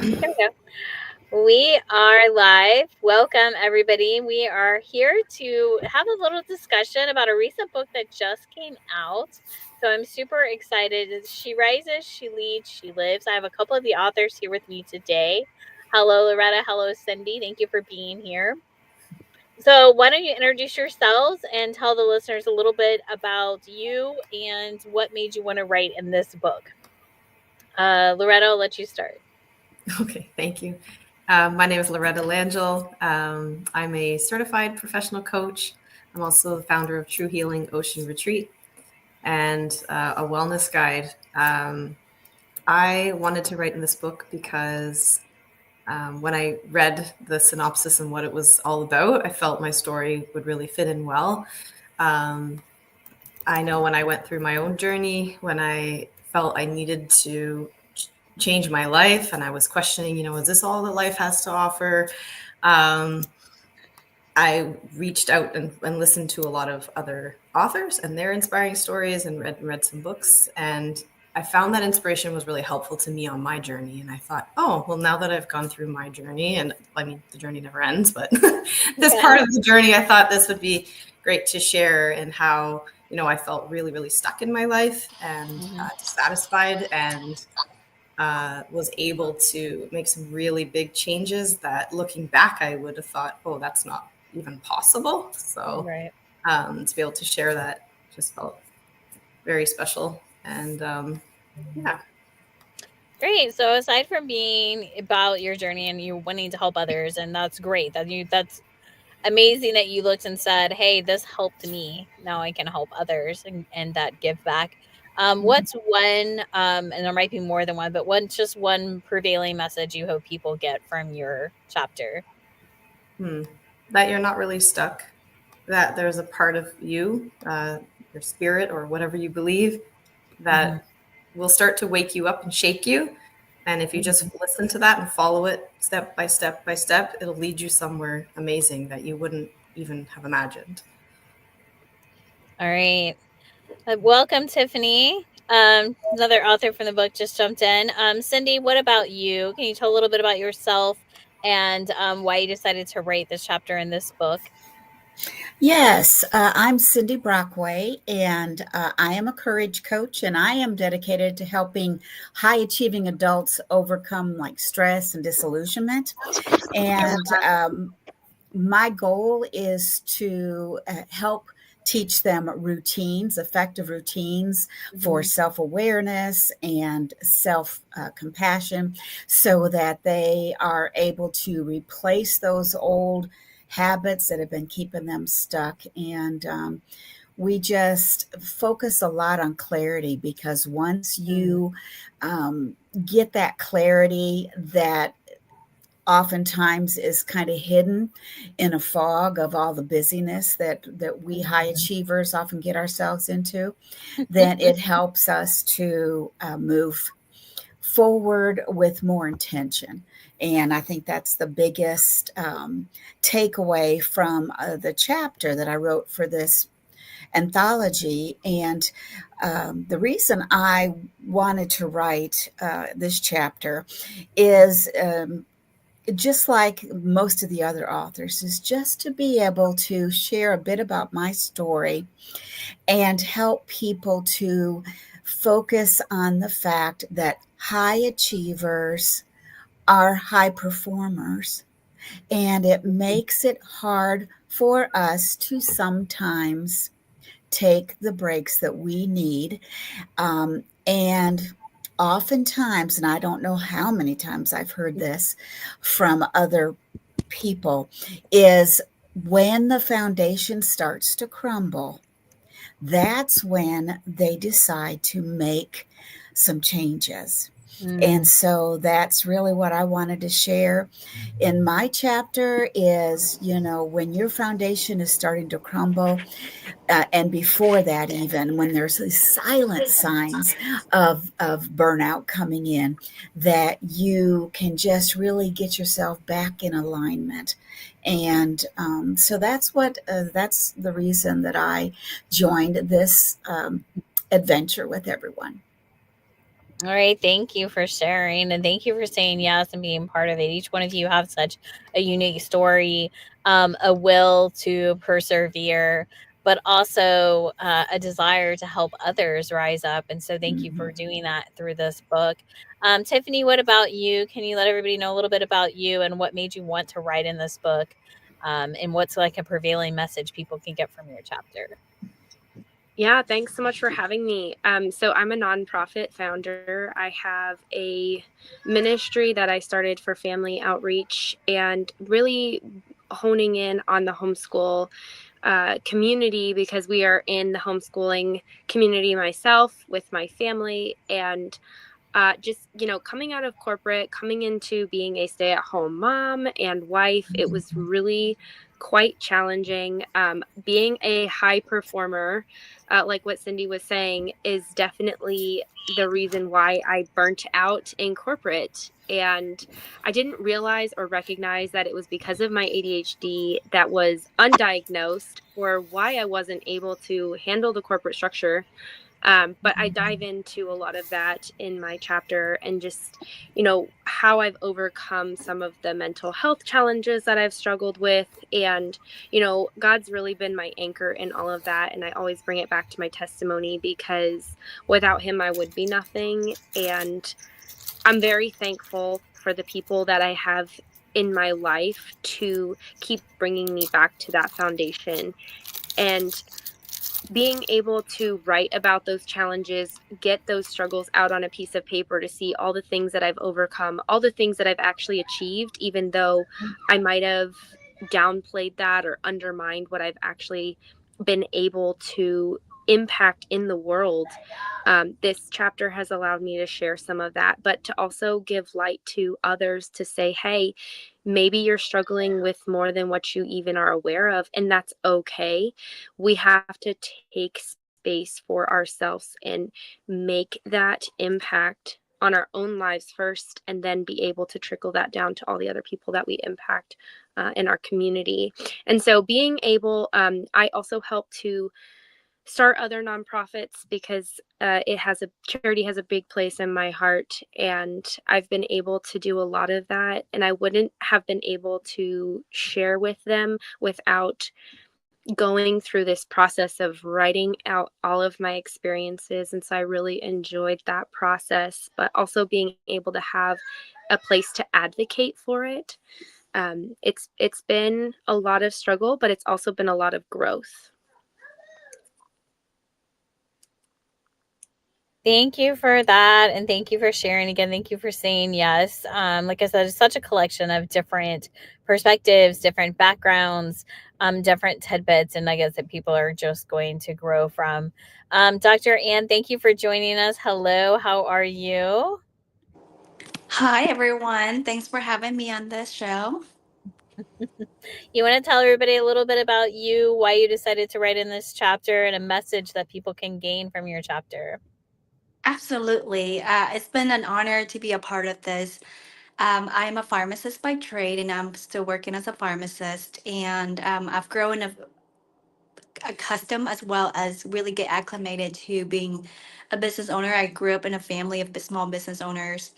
There we go. We are live. Welcome, everybody. We are here to have a little discussion about a recent book that just came out. So I'm super excited. She rises, she leads, she lives. I have a couple of the authors here with me today. Hello, Loretta. Hello, Cindy. Thank you for being here. So, why don't you introduce yourselves and tell the listeners a little bit about you and what made you want to write in this book? Loretta, I'll let you start. Okay, thank you. My name is Loretta Langell. I'm a certified professional coach. I'm also the founder of True Healing Ocean Retreat and a wellness guide. I wanted to write in this book because when I read the synopsis and what it was all about, I felt my story would really fit in well. I know when I went through my own journey, when I felt I needed to change my life and I was questioning, is this all that life has to offer? I reached out and listened to a lot of other authors and their inspiring stories and read some books. And I found that inspiration was really helpful to me on my journey. And I thought, oh, well, now that I've gone through my journey, and I mean, the journey never ends, but this part of the journey, I thought this would be great to share, and how, I felt really, really stuck in my life and dissatisfied, and was able to make some really big changes that, looking back, I would have thought, oh, that's not even possible. So Right. to be able to share that just felt very special. And yeah. Great. So aside from being about your journey and you wanting to help others, and that's great. That's amazing that you looked and said, "Hey, this helped me. Now I can help others," and that give back. What's one, and there might be more than one, but just one prevailing message you hope people get from your chapter? That you're not really stuck, that there's a part of you, your spirit or whatever you believe, that will start to wake you up and shake you. And if you just listen to that and follow it step by step by step, it'll lead you somewhere amazing that you wouldn't even have imagined. All right. Welcome, Tiffany. Another author from the book just jumped in. Cindy, what about you? Can you tell a little bit about yourself and why you decided to write this chapter in this book? Yes, I'm Cindy Brockway, and I am a courage coach, and I am dedicated to helping high achieving adults overcome like stress and disillusionment. And my goal is to help teach them routines, effective routines for self awareness and self compassion, so that they are able to replace those old habits that have been keeping them stuck. And we just focus a lot on clarity, because once you get that clarity that oftentimes is kind of hidden in a fog of all the busyness that we high achievers often get ourselves into, then it helps us to move forward with more intention. And I think that's the biggest takeaway from the chapter that I wrote for this anthology. And the reason I wanted to write this chapter is just like most of the other authors, is just to be able to share a bit about my story and help people to focus on the fact that high achievers are high performers. And it makes it hard for us to sometimes take the breaks that we need. And oftentimes, and I don't know how many times I've heard this from other people, is when the foundation starts to crumble, that's when they decide to make some changes. And so that's really what I wanted to share in my chapter is, when your foundation is starting to crumble, and before that, even when there's these silent signs of burnout coming in, that you can just really get yourself back in alignment. And so that's the reason that I joined this adventure with everyone. All right, thank you for sharing and thank you for saying yes and being part of it. Each one of you have such a unique story, a will to persevere, but also a desire to help others rise up. And so, thank you for doing that through this book. Tiffany, what about you? Can you let everybody know a little bit about you and what made you want to write in this book? And what's like a prevailing message people can get from your chapter? Yeah, thanks so much for having me. So I'm a nonprofit founder. I have a ministry that I started for family outreach and really honing in on the homeschool community, because we are in the homeschooling community myself with my family. And just, coming out of corporate, coming into being a stay-at-home mom and wife, it was really quite challenging. Being a high performer, like what Cindy was saying, is definitely the reason why I burnt out in corporate. And I didn't realize or recognize that it was because of my ADHD that was undiagnosed, or why I wasn't able to handle the corporate structure. But I dive into a lot of that in my chapter, and just, how I've overcome some of the mental health challenges that I've struggled with. And, God's really been my anchor in all of that. And I always bring it back to my testimony, because without him, I would be nothing. And I'm very thankful for the people that I have in my life to keep bringing me back to that foundation. And being able to write about those challenges, get those struggles out on a piece of paper, to see all the things that I've overcome, all the things that I've actually achieved, even though I might have downplayed that or undermined what I've actually been able to impact in the world. This chapter has allowed me to share some of that, but to also give light to others, to say, hey, maybe you're struggling with more than what you even are aware of, and that's okay. We have to take space for ourselves and make that impact on our own lives first, and then be able to trickle that down to all the other people that we impact in our community. And so being able, I also help to start other nonprofits, because it has a charity has a big place in my heart, and I've been able to do a lot of that, and I wouldn't have been able to share with them without going through this process of writing out all of my experiences. And so I really enjoyed that process, but also being able to have a place to advocate for it. It's been a lot of struggle, but it's also been a lot of growth. Thank you for that, and thank you for sharing again. Thank you for saying yes. Like I said, it's such a collection of different perspectives, different backgrounds, different tidbits and nuggets that people are just going to grow from. Dr. Ann, thank you for joining us. Hello, how are you? Hi, everyone. Thanks for having me on this show. You want to tell everybody a little bit about you, why you decided to write in this chapter, and a message that people can gain from your chapter? Absolutely. It's been an honor to be a part of this. I'm a pharmacist by trade, and I'm still working as a pharmacist. And I've grown accustomed as well as really get acclimated to being a business owner. I grew up in a family of small business owners.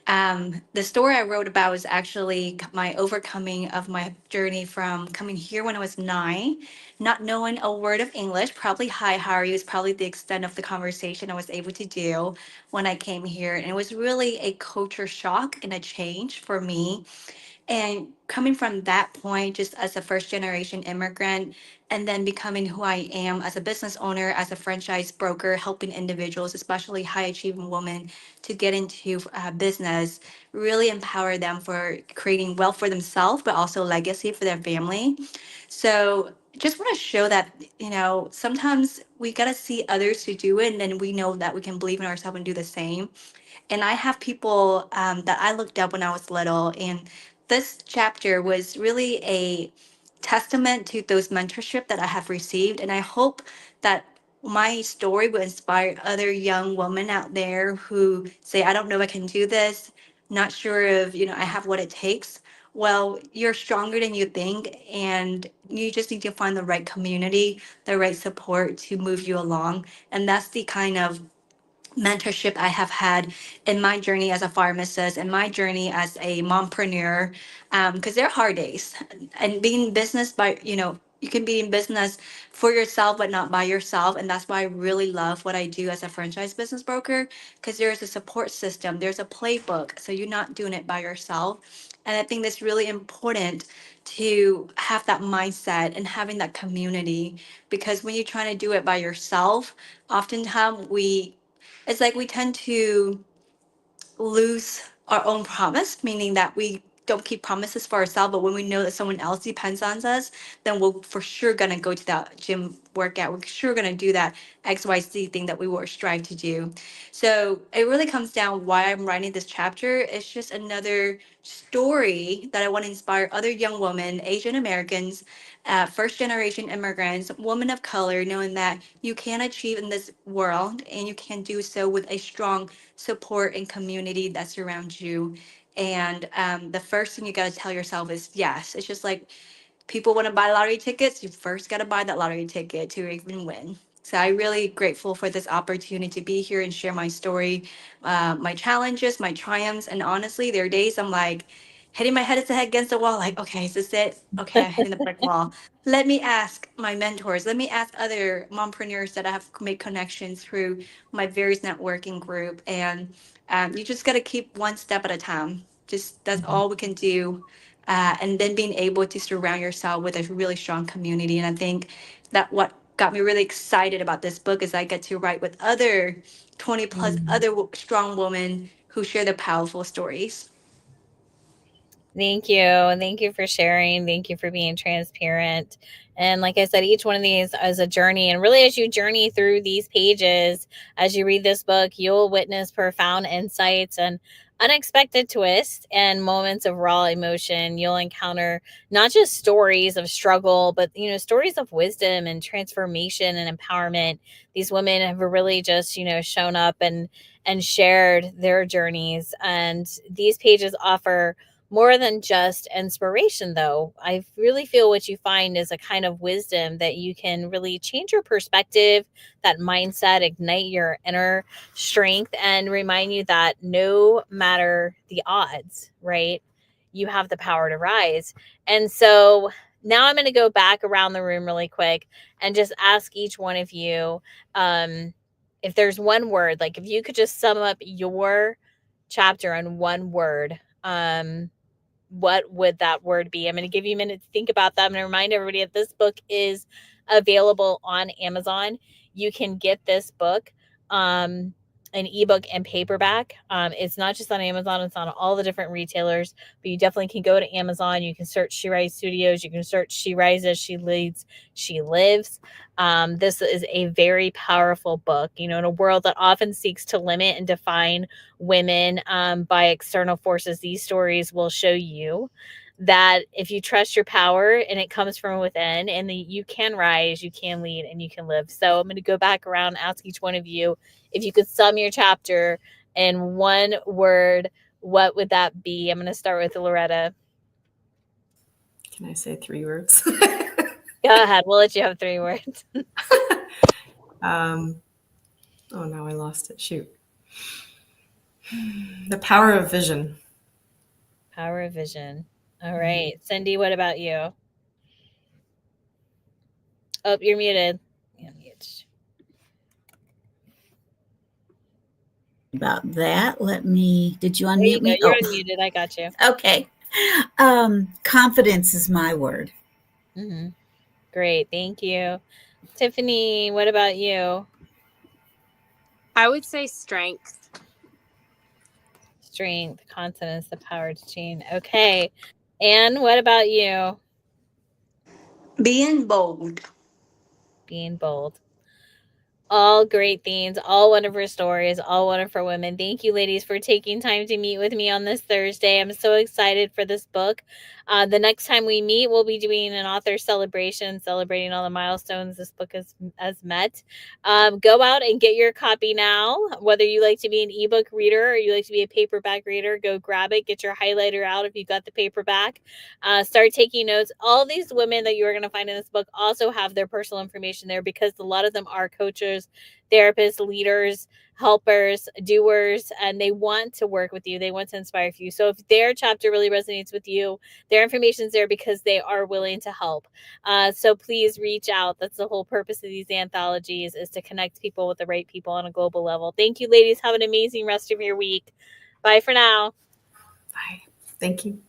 The story I wrote about was actually my overcoming of my journey from coming here when I was 9, not knowing a word of English. Probably hi, how are you is probably the extent of the conversation I was able to do when I came here. And it was really a culture shock and a change for me, and coming from that point, just as a first generation immigrant, and then becoming who I am as a business owner, as a franchise broker, helping individuals, especially high achieving women, to get into business, really empower them for creating wealth for themselves, but also legacy for their family. So just want to show that, sometimes we got to see others to do it, and then we know that we can believe in ourselves and do the same. And I have people that I looked up when I was little, and this chapter was really a testament to those mentorship that I have received. And I hope that my story will inspire other young women out there who say, I don't know if I can do this, not sure if, I have what it takes. Well, you're stronger than you think, and you just need to find the right community, the right support to move you along. And that's the kind of mentorship I have had in my journey as a pharmacist and my journey as a mompreneur. Because there are hard days, and being in business by, you can be in business for yourself, but not by yourself. And that's why I really love what I do as a franchise business broker, because there's a support system, there's a playbook. So you're not doing it by yourself. And I think that's really important to have that mindset and having that community, because when you're trying to do it by yourself, oftentimes it's like we tend to lose our own promise, meaning that we don't keep promises for ourselves. But when we know that someone else depends on us, then we're for sure gonna go to that gym workout. We're sure gonna do that XYZ thing that we were strive to do. So it really comes down why I'm writing this chapter. It's just another story that I want to inspire other young women, Asian Americans, first generation immigrants, women of color, knowing that you can achieve in this world and you can do so with a strong support and community that surrounds you. And the first thing you got to tell yourself is yes. It's just like people want to buy lottery tickets. You first got to buy that lottery ticket to even win. So I'm really grateful for this opportunity to be here and share my story, my challenges, my triumphs. And honestly, there are days I'm like hitting my head against the wall, like, okay, is this it? Okay, I'm hitting the brick wall. Let me ask my mentors. Let me ask other mompreneurs that I have made connections through my various networking group. And you just got to keep one step at a time. Just that's all we can do. And then being able to surround yourself with a really strong community. And I think that what got me really excited about this book is I get to write with other 20 plus other strong women who share their powerful stories. Thank you. Thank you for sharing. Thank you for being transparent. And like I said, each one of these is a journey. And really, as you journey through these pages, as you read this book, you'll witness profound insights and unexpected twists and moments of raw emotion. You'll encounter not just stories of struggle, but stories of wisdom and transformation and empowerment. These women have really just shown up and shared their journeys. And these pages offer more than just inspiration, though. I really feel what you find is a kind of wisdom that you can really change your perspective, that mindset, ignite your inner strength, and remind you that no matter the odds, right, you have the power to rise. And so now I'm going to go back around the room really quick and just ask each one of you, if there's one word, like if you could just sum up your chapter in one word, what would that word be? I'm going to give you a minute to think about that. I'm going to remind everybody that this book is available on Amazon. You can get this book, an ebook and paperback. It's not just on Amazon, it's on all the different retailers, but you definitely can go to Amazon. You can search She Rise Studios. You can search She Rises, She Leads, She Lives. This is a very powerful book, in a world that often seeks to limit and define women by external forces. These stories will show you that if you trust your power and it comes from within, and you can rise, you can lead, and you can live. So I'm going to go back around, ask each one of you if you could sum your chapter in one word, what would that be? I'm going to start with Loretta. Can I say 3 words? Go ahead. We'll let you have 3 words. Oh, now I lost it. Shoot. The power of vision. Power of vision. All right. Cindy, what about you? Oh, you're muted. About that, did you There unmute you go. me? You're Oh, unmuted. I got you. okay. Confidence is my word. Mm-hmm. Great. Thank you. Tiffany, what about you? I would say strength. Strength, confidence, the power to change. Okay. And what about you? Being bold. Being bold. All great themes, all wonderful stories, all wonderful women. Thank you, ladies, for taking time to meet with me on this Thursday. I'm so excited for this book. The next time we meet, we'll be doing an author celebration, celebrating all the milestones this book has met. Go out and get your copy now. Whether you like to be an ebook reader or you like to be a paperback reader, go grab it. Get your highlighter out if you've got the paperback. Start taking notes. All these women that you are going to find in this book also have their personal information there, because a lot of them are coaches, coaches, therapists, leaders, helpers, doers, and they want to work with you. They want to inspire you. So if their chapter really resonates with you, their information's there because they are willing to help. So please reach out. That's the whole purpose of these anthologies, is to connect people with the right people on a global level. Thank you, ladies. Have an amazing rest of your week. Bye for now. Bye. Thank you.